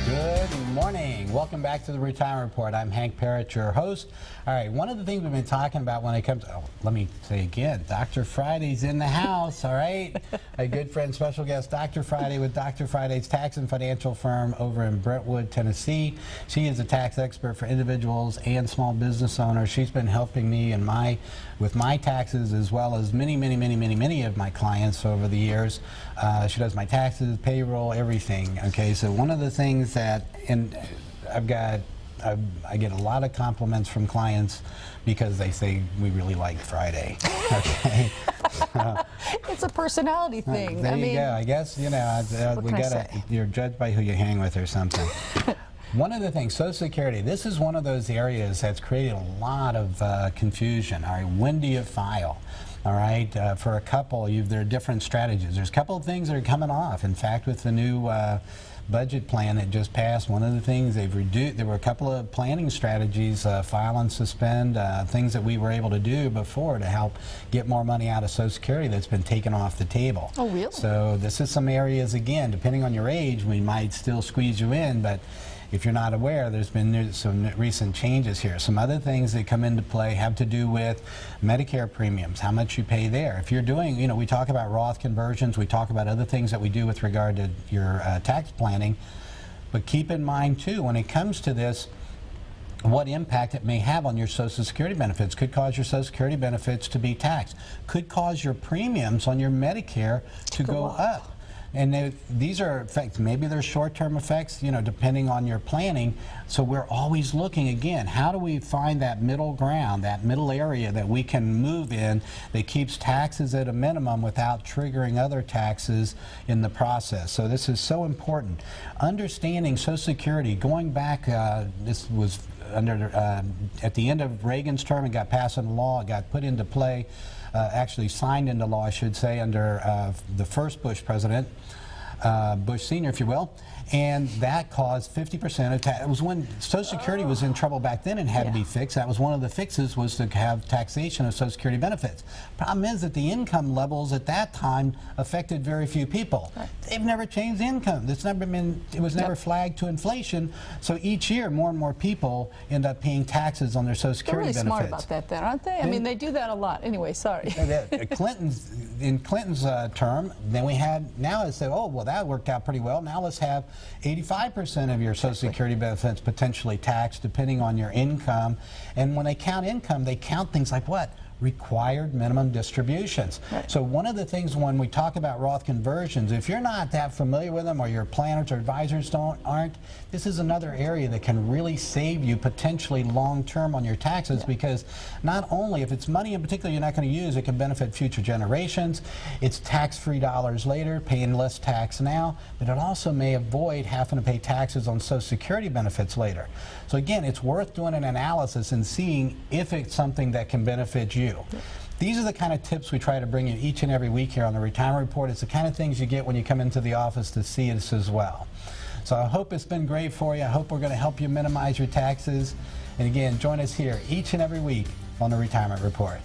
Good morning. Welcome back to the Retirement Report. I'm Hank Parrott, your host. All right, one of the things we've been talking about when it comes to, let me say again, Dr. Friday's in the house, all right? A good friend, special guest, Dr. Friday with Dr. Friday's tax and financial firm over in Brentwood, Tennessee. She is a tax expert for individuals and small business owners. She's been helping me with my taxes as well as many of my clients over the years. She does my taxes, payroll, everything, okay? So one of the things that, and I get a lot of compliments from clients because they say we really like Friday. Okay, it's a personality thing. There you go. I guess you're judged by who you hang with or something. One of the things, Social Security, this is one of those areas that's created a lot of confusion. All right, when do you file? All right, for a couple, there are different strategies. There's a couple of things that are coming off. In fact, with the new budget plan that just passed, one of the things they've reduced, there were a couple of planning strategies, file and suspend, things that we were able to do before to help get more money out of Social Security that's been taken off the table. Oh, really? So this is some areas, again, depending on your age, we might still squeeze you in, but if you're not aware, there's been some recent changes here. Some other things that come into play have to do with Medicare premiums, how much you pay there. If you're doing, we talk about Roth conversions, we talk about other things that we do with regard to your tax planning, but keep in mind too, when it comes to this, what impact it may have on your Social Security benefits. Could cause your Social Security benefits to be taxed. Could cause your premiums on your Medicare to go up. And these are effects, maybe they're short-term effects, depending on your planning. So we're always looking, again, how do we find that middle ground, that middle area that we can move in that keeps taxes at a minimum without triggering other taxes in the process. So this is so important. Understanding Social Security, going back, this was under at the end of Reagan's term, it got passed into law, it got put into play. Actually signed into law, I should say, under the first Bush president, Bush Sr., if you will, and that caused 50% of tax. It was when Social Security was in trouble back then and had to be fixed. That was one of the fixes, was to have taxation of Social Security benefits. Problem is that the income levels at that time affected very few people. Right. They've never changed income. It was never flagged to inflation. So each year, more and more people end up paying taxes on their Social Security benefits. They're really smart about that, then, aren't they? I mean, they do that a lot. Anyway, sorry. In Clinton's term, then we had, now it's said, oh, well, that worked out pretty well. Now let's have 85% of your Social Security benefits potentially taxed, depending on your income. And when they count income, they count things like what? Required minimum distributions. Right. So one of the things when we talk about Roth conversions, if you're not that familiar with them, or your planners or advisors aren't, this is another area that can really save you potentially long-term on your taxes, because not only, if it's money in particular you're not going to use, it can benefit future generations. It's tax-free dollars later, paying less tax now, but it also may avoid having to pay taxes on Social Security benefits later. So again, it's worth doing an analysis and seeing if it's something that can benefit you. These are the kind of tips we try to bring you each and every week here on the Retirement Report. It's the kind of things you get when you come into the office to see us as well. So I hope it's been great for you. I hope we're going to help you minimize your taxes. And again, join us here each and every week on the Retirement Report.